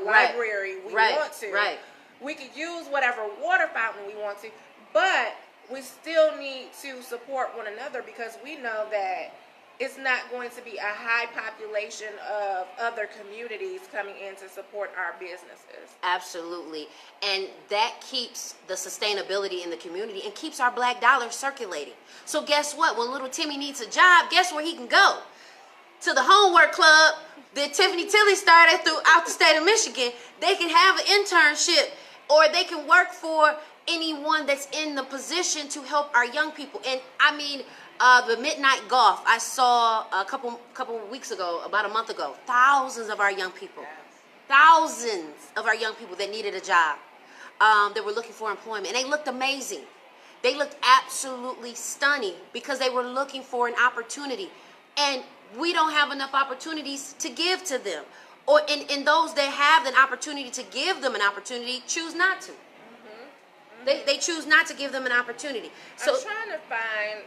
library we want to. Right. We could use whatever water fountain we want to, but we still need to support one another because we know that it's not going to be a high population of other communities coming in to support our businesses. Absolutely. And that keeps the sustainability in the community and keeps our black dollar circulating. So guess what? When little Timmy needs a job, guess where he can go? To the homework club that Tiffany Tilly started throughout the state of Michigan. They can have an internship or they can work for anyone that's in the position to help our young people. And I mean, the midnight golf I saw a couple weeks ago, about a month ago, thousands of our young people that needed a job, that were looking for employment, and they looked amazing. They looked absolutely stunning because they were looking for an opportunity, and we don't have enough opportunities to give to them, or in those that have an opportunity to give them an opportunity choose not to. They choose not to give them an opportunity. So I'm trying to find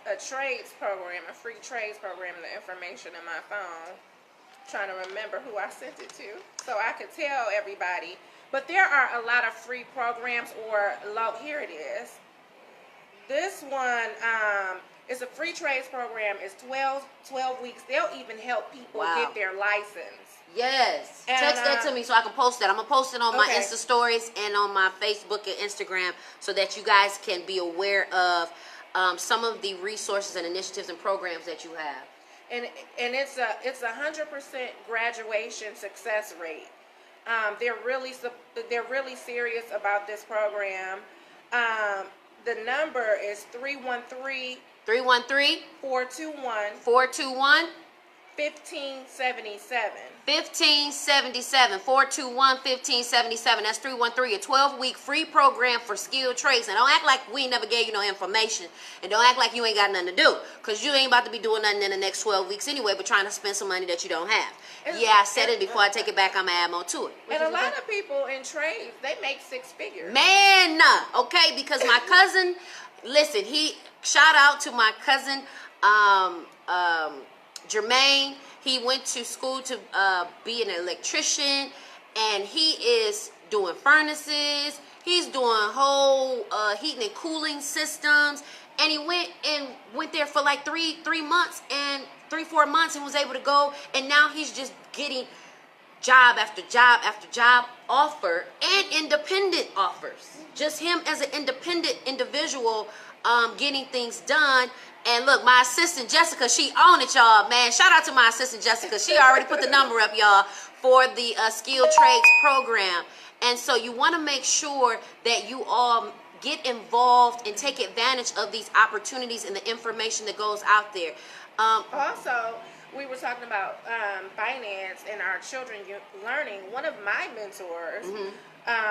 a trades program, a free trades program, the information in my phone. Trying to remember who I sent it to so I could tell everybody. But there are a lot of free programs here it is. This one is a free trades program. It's 12 weeks. They'll even help people get their license. Yes. And, text that to me so I can post that. I'm going to post it on my Okay. Insta stories and on my Facebook and Instagram so that you guys can be aware of some of the resources and initiatives and programs that you have. And it's a 100% graduation success rate. They're really serious about this program. The number is 313 313 421 421 1577. 1577, 421-1577. That's 313, a 12-week free program for skilled trades. And don't act like we ain't never gave you no information. And don't act like you ain't got nothing to do. Because you ain't about to be doing nothing in the next 12 weeks anyway, but trying to spend some money that you don't have. Yeah, I said it. Before I take it back, I'm going to add more to it. And a lot of people in trades, they make six figures. Man, okay, because my cousin, listen, shout out to my cousin, Jermaine. He went to school to be an electrician, and he is doing furnaces. He's doing whole heating and cooling systems, and he went there for like 3 months and 3-4 months, and was able to go. And now he's just getting job after job after job offer and independent offers. Just him as an independent individual, getting things done. And look, my assistant Jessica, she own it, y'all, man. Shout out to my assistant Jessica. She already put the number up, y'all, for the skilled trades program. And so you want to make sure that you all get involved and take advantage of these opportunities and the information that goes out there. Also, we were talking about finance and our children learning. One of my mentors,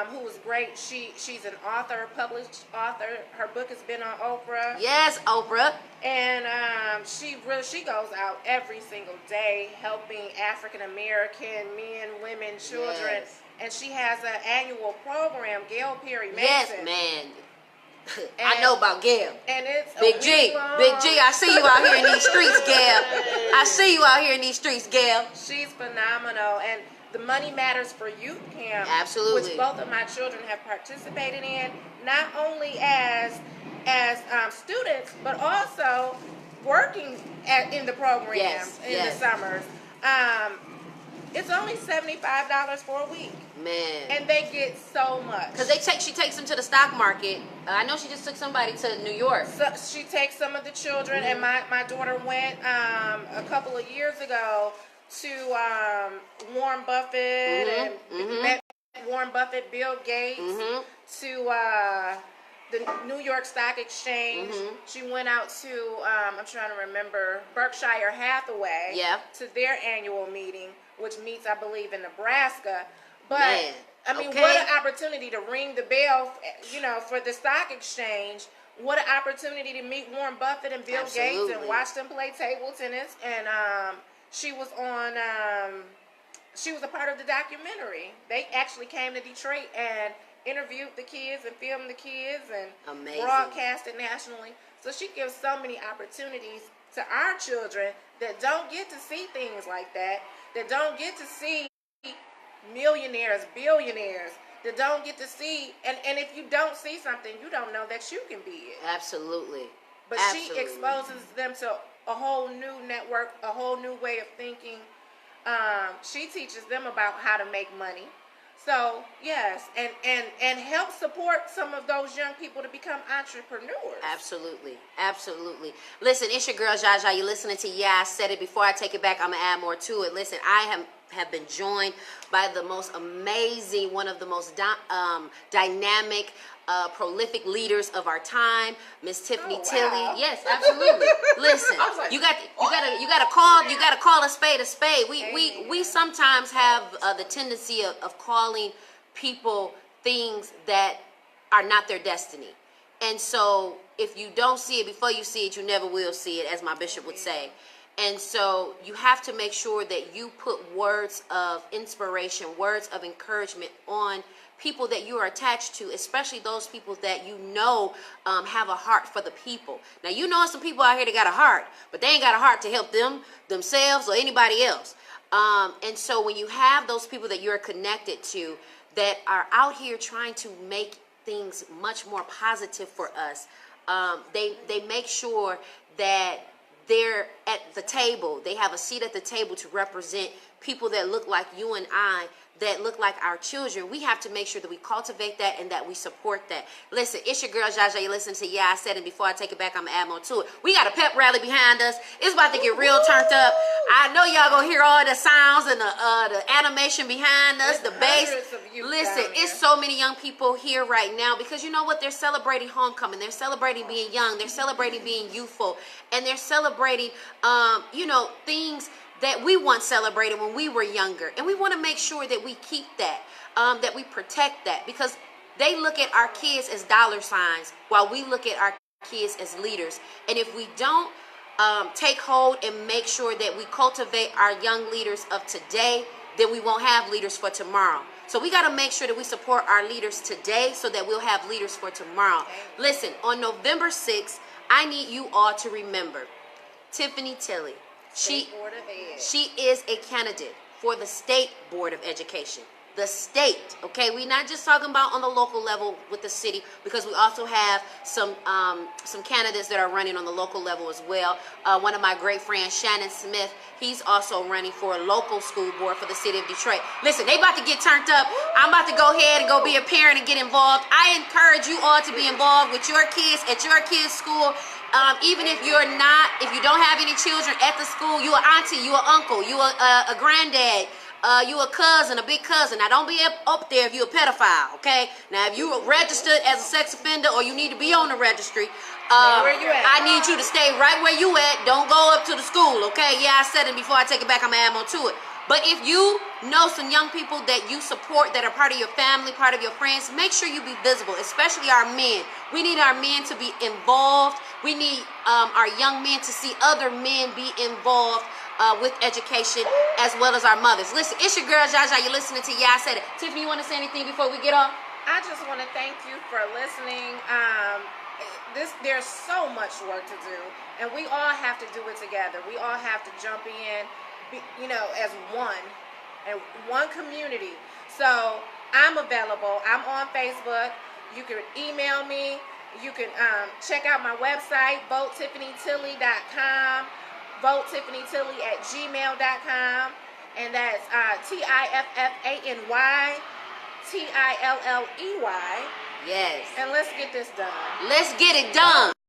who was great, she's an author, published author. Her book has been on Oprah. Yes, Oprah. And she goes out every single day helping African American men, women, children. Yes. And she has an annual program, Gail Perry Mason. Yes, man. I know about Gail. And it's Big G. Big G, I see you out here in these streets, Gail. I see you out here in these streets, Gail. She's phenomenal. And the Money Matters for Youth Camp, absolutely, which both of my children have participated in, not only as students, but also working in the programs in the summers. It's only $75 for a week. Man. And they get so much. Because she takes them to the stock market. I know she just took somebody to New York. So she takes some of the children, and my daughter went a couple of years ago to Warren Buffett and met Warren Buffett, Bill Gates, to the New York Stock Exchange. She went out to, I'm trying to remember, Berkshire Hathaway to their annual meeting, which meets, I believe, in Nebraska. But, man, I mean, what an opportunity to ring the bell, for the stock exchange. What an opportunity to meet Warren Buffett and Bill Gates and watch them play table tennis. And she was she was a part of the documentary. They actually came to Detroit and interviewed the kids and filmed the kids and broadcast it nationally. So she gives so many opportunities to our children that don't get to see things like that don't get to see millionaires, billionaires, that don't get to see, and if you don't see something, you don't know that you can be it. Absolutely. But she exposes them to a whole new network, a whole new way of thinking. She teaches them about how to make money. So, yes, and help support some of those young people to become entrepreneurs. Absolutely. Absolutely. Listen, it's your girl, Jaja. You're listening to I Said It. Before I take it back, I'm going to add more to it. Listen, I have been joined by the most amazing, one of the most dynamic, prolific leaders of our time, Miss Tiffany Tilley. Yes, absolutely. Listen, you got to call a spade a spade. We sometimes have the tendency of calling people things that are not their destiny. And so if you don't see it before you see it, you never will see it, as my bishop would say. And so you have to make sure that you put words of inspiration, words of encouragement on people that you are attached to, especially those people that you know have a heart for the people. Now, you know some people out here that got a heart, but they ain't got a heart to help themselves, or anybody else. And so when you have those people that you're connected to that are out here trying to make things much more positive for us, they make sure that they're at the table. They have a seat at the table to represent people that look like you and I, that look like our children. We have to make sure that we cultivate that and that we support that. Listen, it's your girl, Jaja. You listen to I Said It. Before I take it back, I'm going to add more to it. We got a pep rally behind us. It's about to get real turned up. I know y'all going to hear all the sounds and the animation behind us, the bass. Listen, it's so many young people here right now because you know what? They're celebrating homecoming. They're celebrating being young. They're celebrating being youthful. And they're celebrating, things that we once celebrated when we were younger. And we want to make sure that we keep that, that we protect that, because they look at our kids as dollar signs while we look at our kids as leaders. And if we don't take hold and make sure that we cultivate our young leaders of today, then we won't have leaders for tomorrow. So we got to make sure that we support our leaders today so that we'll have leaders for tomorrow. Listen, on November 6th, I need you all to remember Tiffany Tilley. She is a candidate for the State Board of Education. The state, okay? We're not just talking about on the local level with the city, because we also have some candidates that are running on the local level as well. One of my great friends, Shannon Smith, he's also running for a local school board for the city of Detroit. Listen, they about to get turned up. I'm about to go ahead and go be a parent and get involved. I encourage you all to be involved with your kids at your kids' school. Even if you don't have any children at the school, you an auntie, you an uncle, you a granddad, you a cousin, a big cousin. Now, don't be up there if you a pedophile, okay? Now, if you are registered as a sex offender or you need to be on the registry, where you at? I need you to stay right where you at. Don't go up to the school, okay? Yeah, I said it before. I take it back. I'm going to add more to it. But if you know some young people that you support that are part of your family, part of your friends, make sure you be visible, especially our men. We need our men to be involved. We need our young men to see other men be involved with education, as well as our mothers. Listen, it's your girl, Jaja. You're listening to Yeah, I Said It. Tiffany, you want to say anything before we get off? I just want to thank you for listening. There's so much work to do, and we all have to do it together. We all have to jump in, as one, and one community. So I'm available. I'm on Facebook. You can email me. You can check out my website, VoteTiffanyTilley.com, VoteTiffanyTilley@gmail.com, and that's TiffanyTilley. Yes. And let's get this done. Let's get it done.